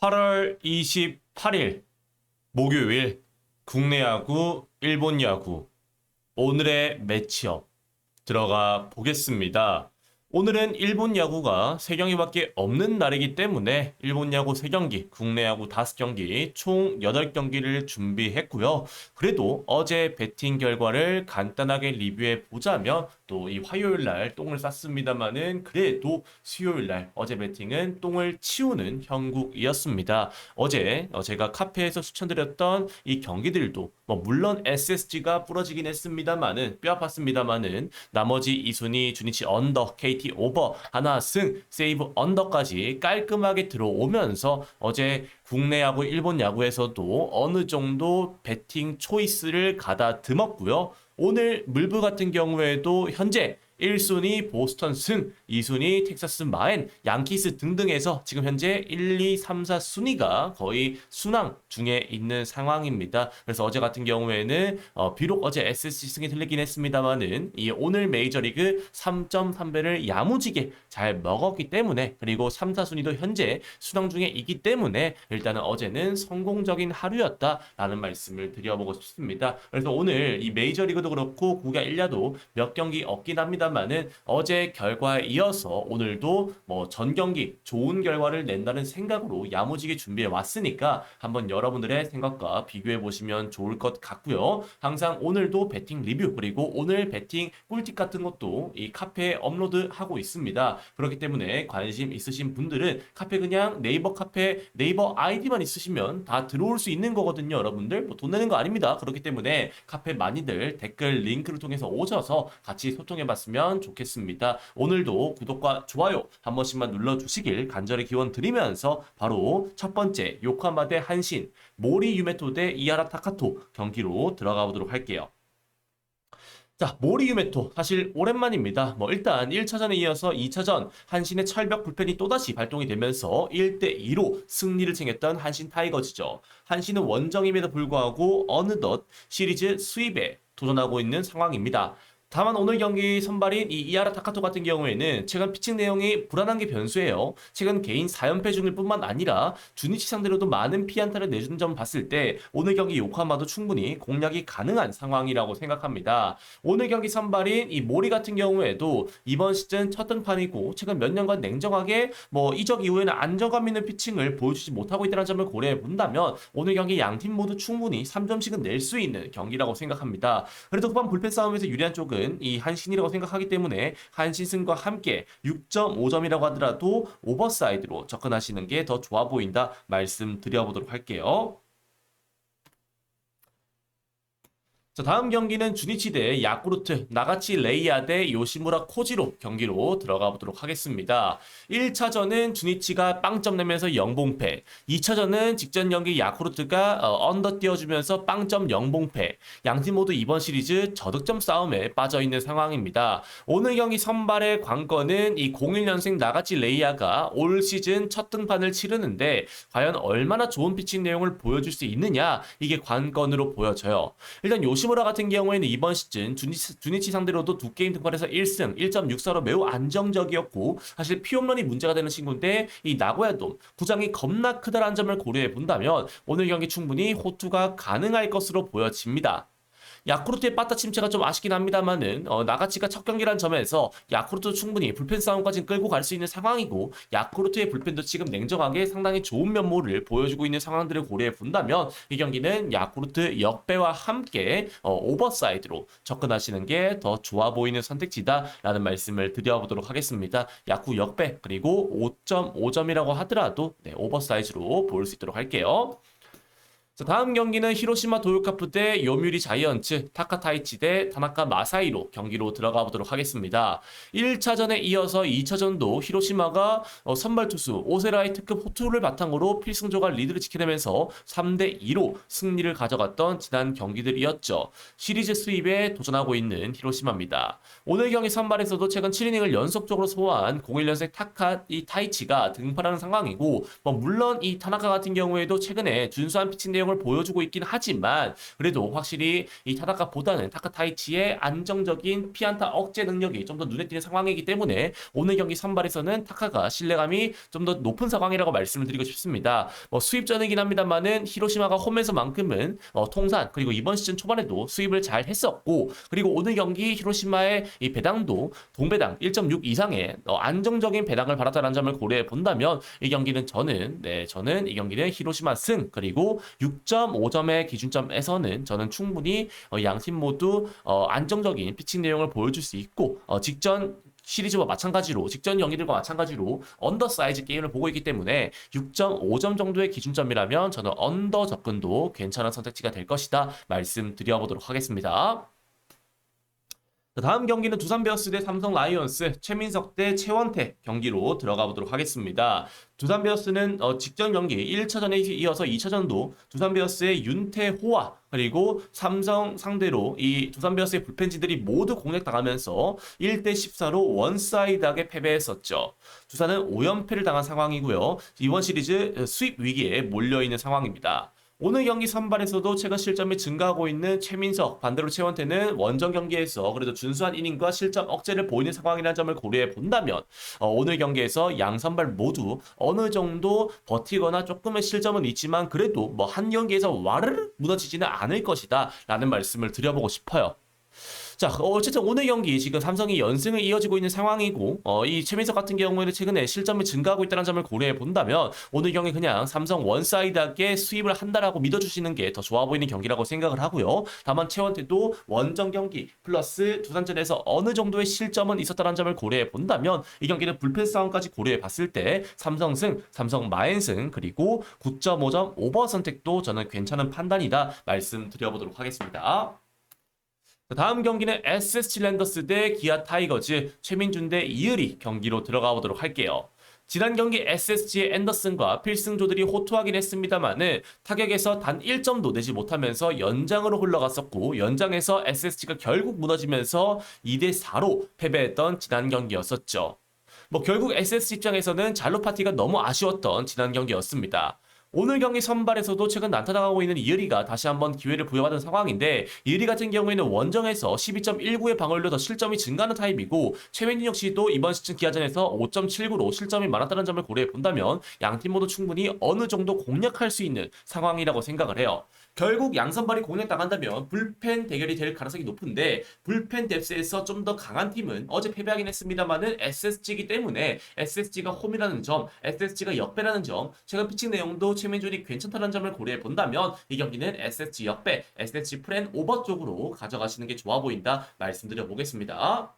8월 28일 목요일 국내 야구, 일본 야구 오늘의 매치업 들어가 보겠습니다. 오늘은 일본 야구가 3경기밖에 없는 날이기 때문에 일본 야구 3경기, 국내 야구 5경기, 총 8경기를 준비했고요. 그래도 어제 배팅 결과를 간단하게 리뷰해 보자면 또 이 화요일 날 똥을 쌌습니다만은 그래도 수요일 날 어제 배팅은 똥을 치우는 형국이었습니다. 어제 제가 카페에서 추천드렸던 이 경기들도 물론 SSG가 부러지긴 했습니다만은 뼈 아팠습니다만은 나머지 이순위, 주니치 언더, KT 오버, 하나 승, 세이브 언더까지 깔끔하게 들어오면서 어제 국내 야구, 일본 야구에서도 어느 정도 배팅 초이스를 가다듬었고요. 오늘 물부 같은 경우에도 현재 1순위 보스턴 승, 2순위 텍사스 마인, 양키스 등등에서 지금 현재 1, 2, 3, 4순위가 거의 순항 중에 있는 상황입니다. 그래서 어제 같은 경우에는 비록 어제 SSG 승이 들리긴 했습니다만은 이 오늘 메이저리그 3.3배를 야무지게 잘 먹었기 때문에 그리고 3, 4순위도 현재 순항 중에 있기 때문에 일단은 어제는 성공적인 하루였다라는 말씀을 드려보고 싶습니다. 그래서 오늘 이 메이저리그도 그렇고 국야 1야도 몇 경기 없긴 합니다만은 어제 결과에 이어서 오늘도 전 경기 좋은 결과를 낸다는 생각으로 야무지게 준비해 왔으니까 한번 여러분들의 생각과 비교해 보시면 좋을 것 같고요. 항상 오늘도 배팅 리뷰 그리고 오늘 배팅 꿀팁 같은 것도 이 카페에 업로드하고 있습니다. 그렇기 때문에 관심 있으신 분들은 카페 그냥 네이버 카페 네이버 아이디만 있으시면 다 들어올 수 있는 거거든요. 여러분들 돈 내는 거 아닙니다. 그렇기 때문에 카페 많이들 댓글 링크를 통해서 오셔서 같이 소통해 봤으면 좋겠습니다. 오늘도 구독과 좋아요 한 번씩만 눌러주시길 간절히 기원 드리면서 바로 첫 번째 요코하마 대 한신, 모리 유메토 대 이하라 타카토 경기로 들어가 보도록 할게요. 자, 모리 유메토 사실 오랜만입니다. 일단 1차전에 이어서 2차전 한신의 철벽 불펜이 또다시 발동이 되면서 1대2로 승리를 챙겼던 한신 타이거즈죠. 한신은 원정임에도 불구하고 어느덧 시리즈 수입에 도전하고 있는 상황입니다. 다만 오늘 경기 선발인 이 이하라 타카토 같은 경우에는 최근 피칭 내용이 불안한 게 변수예요. 최근 개인 4연패 중일 뿐만 아니라 주니치 상대로도 많은 피안타를 내주는 점을 봤을 때 오늘 경기 요코하마도 충분히 공략이 가능한 상황이라고 생각합니다. 오늘 경기 선발인 이 모리 같은 경우에도 이번 시즌 첫 등판이고 최근 몇 년간 냉정하게 이적 이후에는 안정감 있는 피칭을 보여주지 못하고 있다는 점을 고려해 본다면 오늘 경기 양팀 모두 충분히 3점씩은 낼 수 있는 경기라고 생각합니다. 그래도 후반 불펜 싸움에서 유리한 쪽은 이 한신이라고 생각하기 때문에 한신승과 함께 6.5점이라고 하더라도 오버사이드로 접근하시는 게 더 좋아 보인다 말씀드려보도록 할게요. 자, 다음 경기는 주니치 대 야쿠르트, 나가치 레이야 대 요시무라 코지로 경기로 들어가 보도록 하겠습니다. 1차전은 주니치가 빵점 내면서 영봉패, 2차전은 직전 경기 야쿠르트가 언더 띄워주면서 빵점 영봉패, 양팀 모두 이번 시리즈 저득점 싸움에 빠져있는 상황입니다. 오늘 경기 선발의 관건은 이 01년생 나가치 레이야가 올 시즌 첫 등판을 치르는데 과연 얼마나 좋은 피칭 내용을 보여줄 수 있느냐, 이게 관건으로 보여져요. 일단 요시무라 같은 경우에는 이번 시즌 주니치 상대로도 두 게임 등판에서 1승 1.64로 매우 안정적이었고 사실 피홈런이 문제가 되는 친구인데 이 나고야돔 구장이 겁나 크다라는 점을 고려해 본다면 오늘 경기 충분히 호투가 가능할 것으로 보여집니다. 야쿠르트의 빠따 침체가 좀 아쉽긴 합니다만은 나가치가 첫 경기란 점에서 야쿠르트 충분히 불펜 싸움까지 끌고 갈 수 있는 상황이고 야쿠르트의 불펜도 지금 냉정하게 상당히 좋은 면모를 보여주고 있는 상황들을 고려해 본다면 이 경기는 야쿠르트 역배와 함께 오버사이드로 접근하시는 게 더 좋아 보이는 선택지다라는 말씀을 드려보도록 하겠습니다. 야쿠 역배 그리고 5.5점이라고 하더라도 오버사이즈로 볼 수 있도록 할게요. 자, 다음 경기는 히로시마 도요카프 대 요미우리 자이언츠, 타카타이치 대 타나카 마사이로 경기로 들어가 보도록 하겠습니다. 1차전에 이어서 2차전도 히로시마가 선발 투수 오세라의 특급 호투를 바탕으로 필승조가 리드를 지켜내면서 3대2로 승리를 가져갔던 지난 경기들이었죠. 시리즈 수입에 도전하고 있는 히로시마입니다. 오늘 경기 선발에서도 최근 7이닝을 연속적으로 소화한 01년생 타이치가 등판하는 상황이고 물론 이 타나카 같은 경우에도 최근에 준수한 피칭 내용을 내용을 보여주고 있긴 하지만 그래도 확실히 이 타다카보다는 타카타이치의 안정적인 피안타 억제 능력이 좀 더 눈에 띄는 상황이기 때문에 오늘 경기 선발에서는 타카가 신뢰감이 좀 더 높은 상황이라고 말씀을 드리고 싶습니다. 뭐 수입전이긴 합니다만은 히로시마가 홈에서만큼은 통산 그리고 이번 시즌 초반에도 수입을 잘 했었고 그리고 오늘 경기 히로시마의 이 배당도 동배당 1.6 이상의 안정적인 배당을 받았다는 점을 고려해 본다면 이 경기는 저는 이 경기는 히로시마 승 그리고 6.5점의 기준점에서는 저는 충분히 양팀 모두 안정적인 피칭 내용을 보여줄 수 있고 직전 시리즈와 마찬가지로 직전 경기들과 마찬가지로 언더 사이즈 게임을 보고 있기 때문에 6.5점 정도의 기준점이라면 저는 언더 접근도 괜찮은 선택지가 될 것이다 말씀드려보도록 하겠습니다. 다음 경기는 두산 베어스 대 삼성 라이온스 최민석 대 최원태 경기로 들어가 보도록 하겠습니다. 두산 베어스는 직전 경기 1차전에 이어서 2차전도 두산 베어스의 윤태호와 그리고 삼성 상대로 이 두산 베어스의 불펜진들이 모두 공략당하면서 1대 14로 원사이드하게 패배했었죠. 두산은 5연패를 당한 상황이고요. 이번 시리즈 수입 위기에 몰려있는 상황입니다. 오늘 경기 선발에서도 최근 실점이 증가하고 있는 최민석, 반대로 최원태는 원정 경기에서 그래도 준수한 이닝과 실점 억제를 보이는 상황이라는 점을 고려해 본다면 오늘 경기에서 양 선발 모두 어느 정도 버티거나 조금의 실점은 있지만 그래도 뭐 한 경기에서 와르르 무너지지는 않을 것이다 라는 말씀을 드려보고 싶어요. 자, 어쨌든 오늘 경기 지금 삼성이 연승을 이어지고 있는 상황이고 이 최민석 같은 경우에는 최근에 실점이 증가하고 있다는 점을 고려해 본다면 오늘 경기 그냥 삼성 원사이드하게 수입을 한다라고 믿어주시는 게 더 좋아 보이는 경기라고 생각을 하고요. 다만 최원태도 원정 경기 플러스 두산전에서 어느 정도의 실점은 있었다는 점을 고려해 본다면 이 경기는 불펜 싸움까지 고려해 봤을 때 삼성승, 삼성 마엔승 그리고 9.5점 오버 선택도 저는 괜찮은 판단이다 말씀드려보도록 하겠습니다. 다음 경기는 SSG 랜더스 대 기아 타이거즈 최민준 대 이을이 경기로 들어가 보도록 할게요. 지난 경기 SSG의 앤더슨과 필승조들이 호투하긴 했습니다만은 타격에서 단 1점도 내지 못하면서 연장으로 흘러갔었고 연장에서 SSG가 결국 무너지면서 2대 4로 패배했던 지난 경기였었죠. 뭐 결국 SSG 입장에서는 잘로 파티가 너무 아쉬웠던 지난 경기였습니다. 오늘 경기 선발에서도 최근 나타나고 있는 이을이가 다시 한번 기회를 부여받은 상황인데 이을이 같은 경우에는 원정에서 12.19의 방어율로 더 실점이 증가하는 타입이고 최민준 역시도 이번 시즌 기아전에서 5.79로 실점이 많았다는 점을 고려해 본다면 양팀 모두 충분히 어느 정도 공략할 수 있는 상황이라고 생각을 해요. 결국 양선발이 공략당한다면 불펜 대결이 될 가능성이 높은데 불펜 뎁스에서 좀 더 강한 팀은 어제 패배하긴 했습니다만은 SSG이기 때문에 SSG가 홈이라는 점, SSG가 역배라는 점, 최근 피칭 내용도 최민준이 괜찮다는 점을 고려해 본다면 이 경기는 SSG 역배, SSG 프렌 오버 쪽으로 가져가시는 게 좋아 보인다 말씀드려 보겠습니다.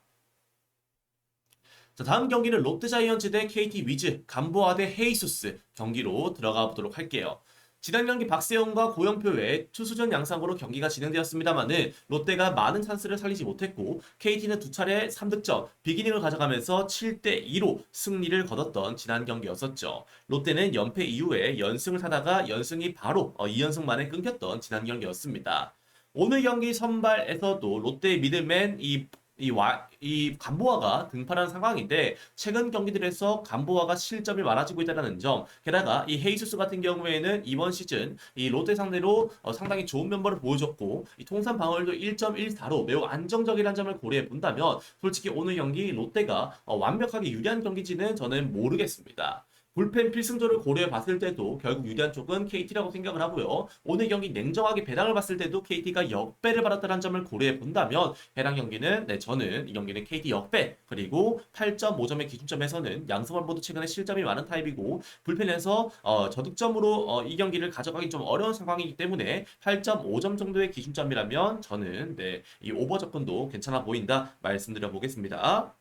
자, 다음 경기는 롯데자이언츠 대 KT 위즈, 감보아 대 헤이수스 경기로 들어가 보도록 할게요. 지난 경기 박세웅과 고영표 외 투수전 양상으로 경기가 진행되었습니다만은 롯데가 많은 찬스를 살리지 못했고 KT는 두 차례 3득점, 비기닝을 가져가면서 7대 2로 승리를 거뒀던 지난 경기였었죠. 롯데는 연패 이후에 연승을 타다가 연승이 바로 2연승 만에 끊겼던 지난 경기였습니다. 오늘 경기 선발에서도 롯데의 미들맨 이 감보아가 등판한 상황인데 최근 경기들에서 감보아가 실점이 많아지고 있다는 점 게다가 이 헤이수스 같은 경우에는 이번 시즌 이 롯데 상대로 상당히 좋은 면모를 보여줬고 이 통산 방어율도 1.14로 매우 안정적이라는 점을 고려해 본다면 솔직히 오늘 경기 롯데가 완벽하게 유리한 경기지는 저는 모르겠습니다. 불펜 필승조를 고려해 봤을 때도 결국 유리한 쪽은 KT라고 생각을 하고요. 오늘 경기 냉정하게 배당을 봤을 때도 KT가 역배를 받았다는 점을 고려해 본다면 해당 경기는 저는 이 경기는 KT 역배 그리고 8.5점의 기준점에서는 양승환 모두 최근에 실점이 많은 타입이고 불펜에서 저득점으로 이 경기를 가져가기 좀 어려운 상황이기 때문에 8.5점 정도의 기준점이라면 저는 이 오버 접근도 괜찮아 보인다 말씀드려 보겠습니다.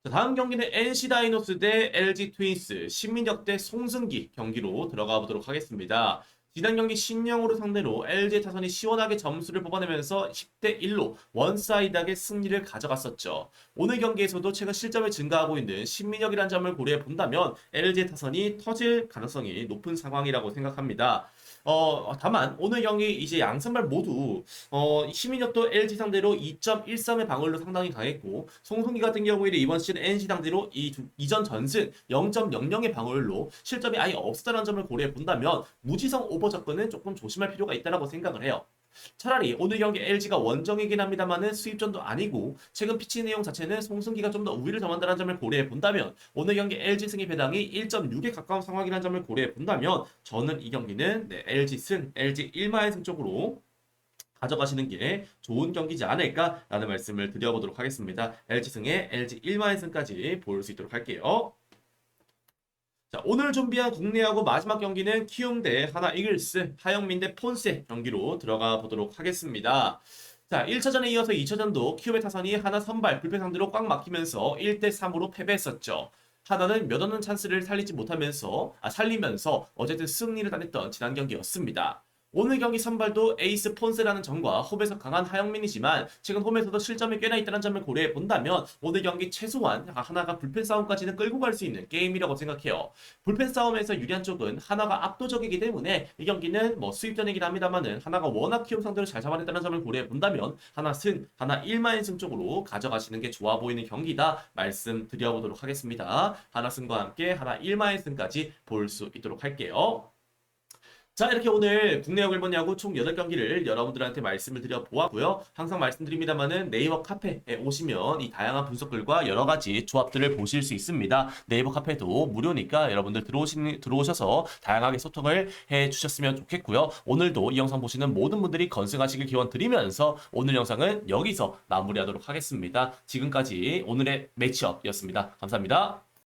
자, 다음 경기는 NC 다이노스 대 LG 트윈스, 신민혁 대 송승기 경기로 들어가 보도록 하겠습니다. 지난 경기 신영으로 상대로 LG 타선이 시원하게 점수를 뽑아내면서 10대 1로 원사이드하게 승리를 가져갔었죠. 오늘 경기에서도 최근 실점을 증가하고 있는 신민혁이라는 점을 고려해 본다면 LG 타선이 터질 가능성이 높은 상황이라고 생각합니다. 다만 오늘 경기 이제 양 선발 모두 시민혁도 LG 상대로 2.13의 방어율로 상당히 강했고 송승기 같은 경우에는 이번 시즌 NC 상대로 이전 전승 0.00의 방어율로 실점이 아예 없었다는 점을 고려해 본다면 무지성 오버 접근은 조금 조심할 필요가 있다고 생각을 해요. 차라리 오늘 경기 LG가 원정이긴 합니다만은 수입전도 아니고 최근 피치 내용 자체는 송승기가 좀 더 우위를 점한다는 점을 고려해 본다면 오늘 경기 LG 승리 배당이 1.6에 가까운 상황이라는 점을 고려해 본다면 저는 이 경기는 LG 승, LG 1마의 승 쪽으로 가져가시는 게 좋은 경기지 않을까라는 말씀을 드려보도록 하겠습니다. LG 승에 LG 1마의 승까지 볼 수 있도록 할게요. 자, 오늘 준비한 국내하고 마지막 경기는 키움 대 하나 이글스, 하영민 대 폰세 경기로 들어가 보도록 하겠습니다. 자, 1차전에 이어서 2차전도 키움의 타선이 하나 선발 불펜 상대로 꽉 막히면서 1대 3으로 패배했었죠. 하나는 몇 없는 찬스를 살리면서 어쨌든 승리를 따냈던 지난 경기였습니다. 오늘 경기 선발도 에이스 폰세라는 점과 홈에서 강한 하영민이지만 최근 홈에서도 실점이 꽤나 있다는 점을 고려해 본다면 오늘 경기 최소한 하나가 불펜 싸움까지는 끌고 갈 수 있는 게임이라고 생각해요. 불펜 싸움에서 유리한 쪽은 하나가 압도적이기 때문에 이 경기는 뭐 수입전이긴 합니다만은 하나가 워낙 키움 상대로 잘 잡아냈다는 점을 고려해 본다면 하나 승, 하나 1만승 쪽으로 가져가시는 게 좋아 보이는 경기다 말씀드려보도록 하겠습니다. 하나 승과 함께 하나 1만승까지 볼 수 있도록 할게요. 자, 이렇게 오늘 국내야구 일본 야구 총 8경기를 여러분들한테 말씀을 드려 보았고요. 항상 말씀드립니다만은 네이버 카페에 오시면 이 다양한 분석글과 여러 가지 조합들을 보실 수 있습니다. 네이버 카페도 무료니까 여러분들 들어오셔서 다양하게 소통을 해 주셨으면 좋겠고요. 오늘도 이 영상 보시는 모든 분들이 건승하시길 기원 드리면서 오늘 영상은 여기서 마무리하도록 하겠습니다. 지금까지 오늘의 매치업이었습니다. 감사합니다.